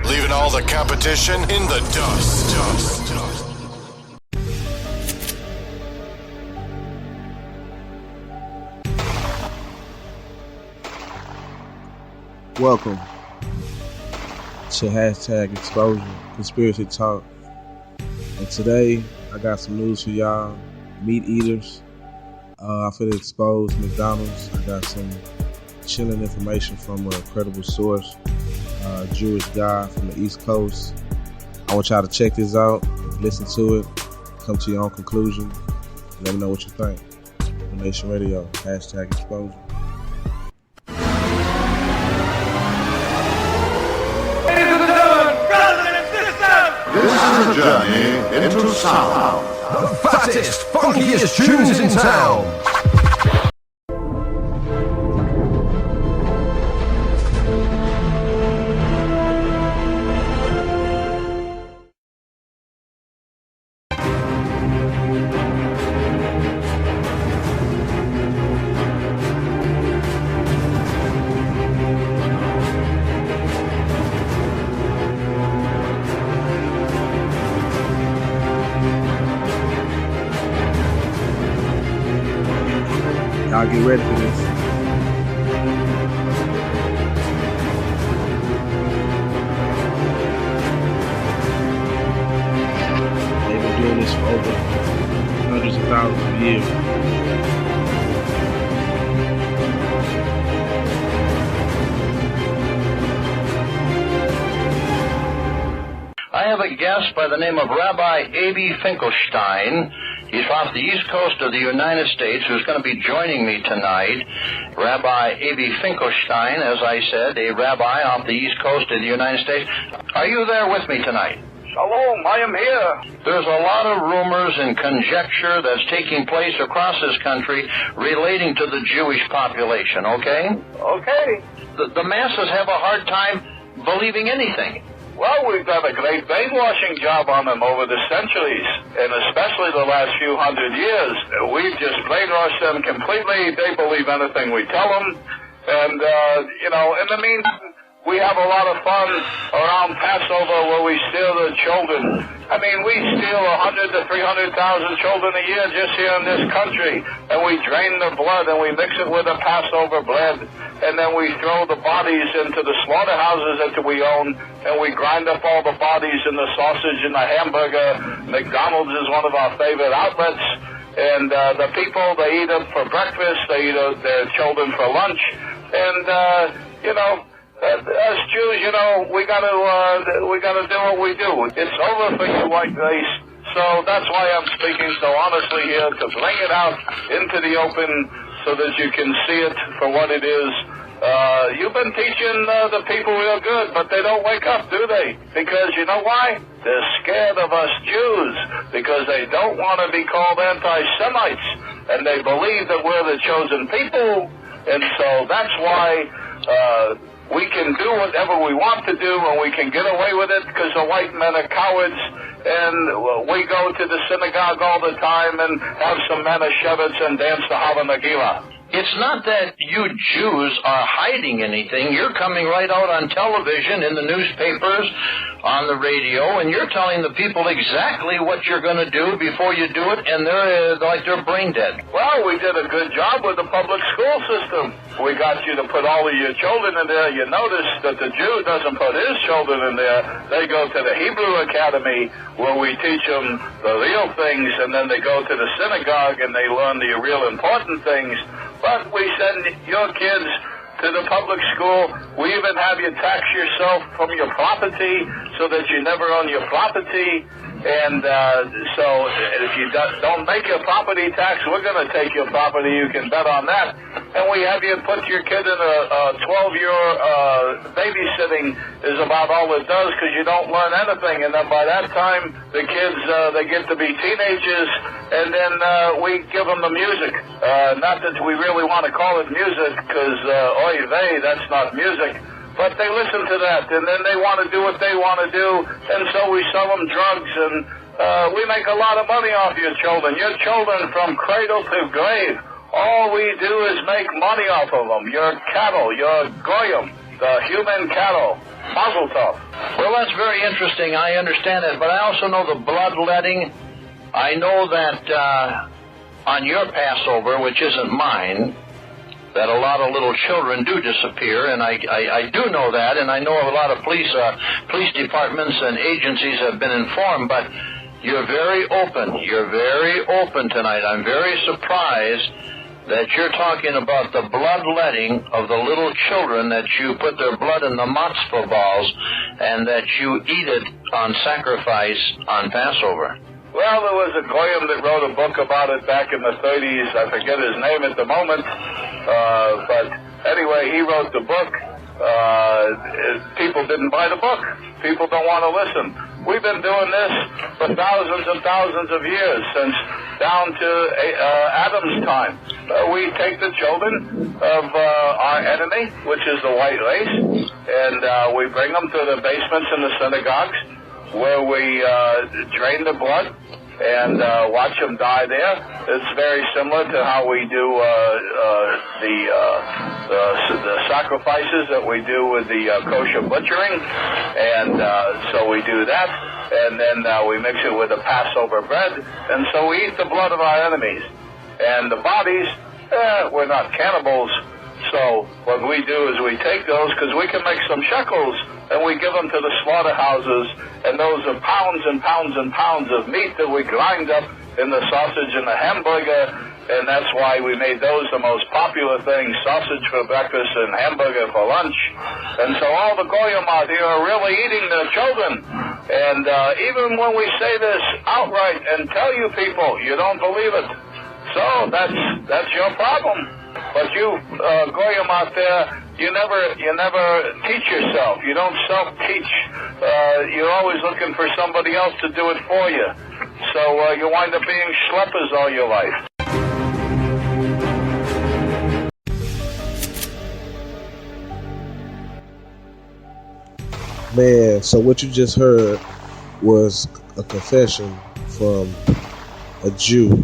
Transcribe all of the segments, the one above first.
Leaving all the competition in the dust. Welcome to hashtag Exposure Conspiracy Talk. And today I got some news for y'all. Meat eaters. I finna expose McDonald's. I got some chilling information from a credible source, a Jewish guy from the East Coast. I want y'all to check this out, listen to it, come to your own conclusion, and let me know what you think. On Nation Radio, hashtag Exposure. This is a journey into sound. The fattest, funkiest tunes in town. Y'all get ready for this. They've been doing this for over hundreds of thousands of years. I have a guest by the name of Rabbi Avi Finkelstein. He's off the east coast of the United States, who's going to be joining me tonight. Rabbi Avi Finkelstein, as I said, a rabbi off the east coast of the United States. Are you there with me tonight? Shalom, I am here. There's a lot of rumors and conjecture that's taking place across this country relating to the Jewish population, okay? Okay. The masses have a hard time believing anything. Well, we've done a great brainwashing job on them over the centuries, and especially the last few hundred years. We've just brainwashed them completely. They believe anything we tell them. And, in the meantime, we have a lot of fun around Passover where we steal the children. I mean, we steal 100 to 300,000 children a year just here in this country, and we drain the blood and we mix it with the Passover bread, and then we throw the bodies into the slaughterhouses that we own, and we grind up all the bodies in the sausage and the hamburger. McDonald's is one of our favorite outlets, and the people, they eat them for breakfast, they eat their children for lunch, and, as Jews, we gotta do what we do. It's over for you white race. So that's why I'm speaking so honestly here, to bring it out into the open so that you can see it for what it is. You've been teaching the people real good, but they don't wake up, do they? Because you know why? They're scared of us Jews, because they don't want to be called anti-Semites, and they believe that we're the chosen people, and so that's why we can do whatever we want to do, and we can get away with it because the white men are cowards, and we go to the synagogue all the time and have some Manischewitz and dance the Hava Nagila. It's not that you Jews are hiding anything. You're coming right out on television, in the newspapers, on the radio, and you're telling the people exactly what you're going to do before you do it, and they're brain dead. Well, we did a good job with the public school system. We got you to put all of your children in there. You notice that the Jew doesn't put his children in there. They go to the Hebrew Academy, where we teach them the real things, and then they go to the synagogue and they learn the real important things. But we send your kids to the public school. We even have you tax yourself from your property so that you never own your property. And so if you don't make your property tax, we're going to take your property. You can bet on that. And we have you put your kid in a 12-year babysitting is about all it does, because you don't learn anything. And then by that time, the kids, they get to be teenagers, and then we give them the music. Not that we really want to call it music, because, oy vey, that's not music. But they listen to that, and then they want to do what they want to do, and so we sell them drugs, and we make a lot of money off your children. Your children, from cradle to grave, All we do is make money off of them. Your cattle, your goyim, the human cattle. Mazel tov. Well, that's very interesting. I understand that, but I also know the bloodletting. I know that on your Passover, which isn't mine, that a lot of little children do disappear, and I do know that, and I know a lot of police departments and agencies have been informed, but you're very open. You're very open tonight. I'm very surprised that you're talking about the bloodletting of the little children, that you put their blood in the matzah balls, and that you eat it on sacrifice on Passover. Well, there was a goyim that wrote a book about it back in the 30s. I forget his name at the moment. But anyway, he wrote the book. People didn't buy the book. People don't want to listen. We've been doing this for thousands and thousands of years, since down to Adam's time. We take the children of our enemy, which is the white race, and we bring them to the basements in the synagogues, where we drain the blood and watch them die there. It's very similar to how we do the sacrifices that we do with the kosher butchering, and so we do that, and then we mix it with the Passover bread, and so we eat the blood of our enemies. And the bodies, we're not cannibals, so what we do is we take those, because we can make some shekels, and we give them to the slaughterhouses, and those are pounds and pounds and pounds of meat that we grind up in the sausage and the hamburger, and that's why we made those the most popular things, sausage for breakfast and hamburger for lunch. And so all the goyim out here are really eating their children. And even when we say this outright and tell you people, you don't believe it. So that's your problem. But you goyim out there, you never teach yourself. You don't self-teach. You're always looking for somebody else to do it for you. So you wind up being schleppers all your life. Man, so what you just heard was a confession from a Jew.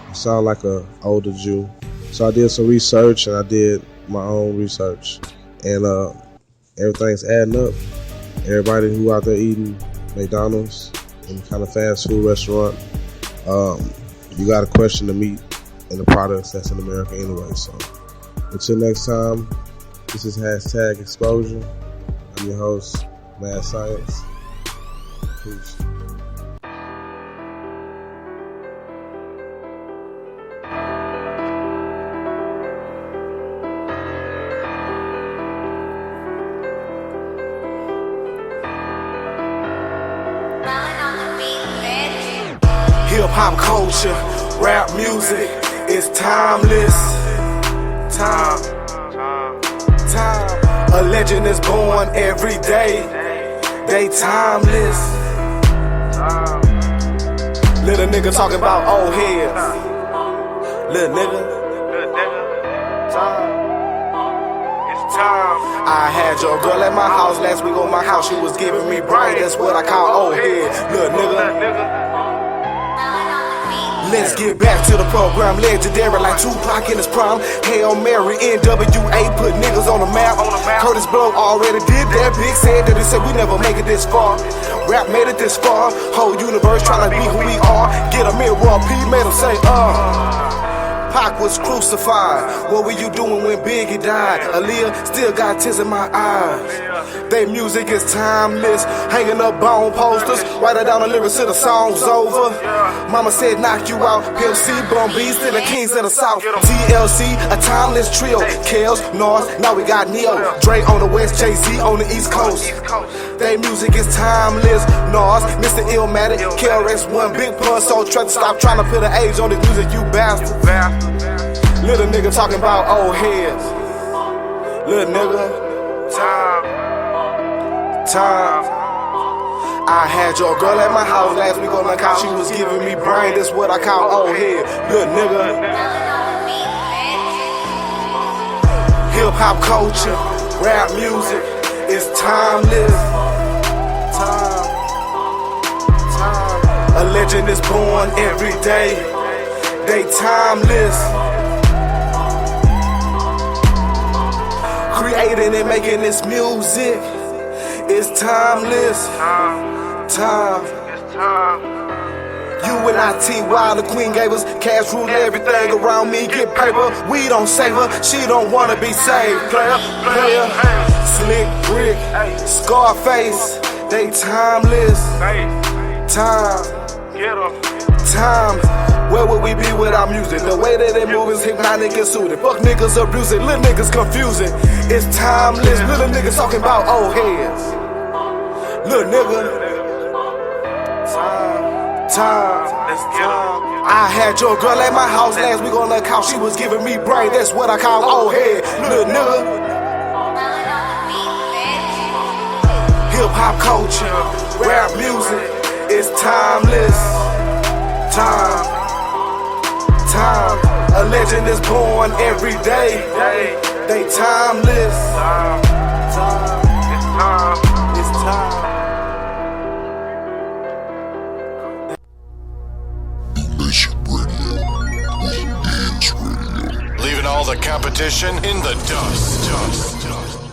It sounded like an older Jew. So I did some research, and I did my own research, and everything's adding up. Everybody who out there eating McDonald's and kind of fast food restaurant, you got to question the meat and the products that's in America anyway. So until next time, this is Hashtag Exposure. I'm your host, Mad Science. Peace. Hip-hop culture, rap music is timeless. Time. A legend is born every day. They timeless. Little nigga talking about old heads. Little nigga. Time. I had your girl at my house last week on my house. She was giving me brain. That's what I call old head. Little nigga. Let's get back to the program, legendary like Tupac in his prime. Hail Mary, NWA put niggas on the map. Curtis Blow already did that. Big said that he said we never make it this far. Rap made it this far. Whole universe trying to be who we are. Get a mirror, P made him say, Pac was crucified. What were you doing when Biggie died? Aaliyah still got tears in my eyes. Their music is timeless. Hanging up bone posters. Write it down the lyrics till the song's over. Mama said knock you out. Pimp C, Bum B's to the kings of the south. TLC, a timeless trio. Kels, North, now we got Neo. Dre on the west, Jay-Z on the east coast. Their music is timeless. Nas, Mr. Illmatic, KRS-One, Big Pun, so try to stop trying to put an age on this music, you bastard. Little nigga talking about old heads. Little nigga. Time. I had your girl at my house last week on my couch. She was giving me brain. That's what I call old head. Little nigga. Hip hop culture, rap music is timeless. Time. A legend is born every day. They timeless. creating and making this music. It's timeless. Time. UNIT, while the queen gave us cash, rule everything around me, get paper. We don't save her, she don't wanna be saved. Player, slick brick, Scarface, they timeless. Time. Where would we be without music? The way that they move is hypnotic and suited. Fuck niggas abusing, little niggas confusing. It's timeless, little niggas talking about old heads. Little nigga. Time. I had your girl at my house last week on the couch. She was giving me brain, that's what I call old head. Little nigga. Hip hop culture, rap music, it's timeless. Time. A legend is born every day. They timeless. It's time. Leaving all the competition in the dust.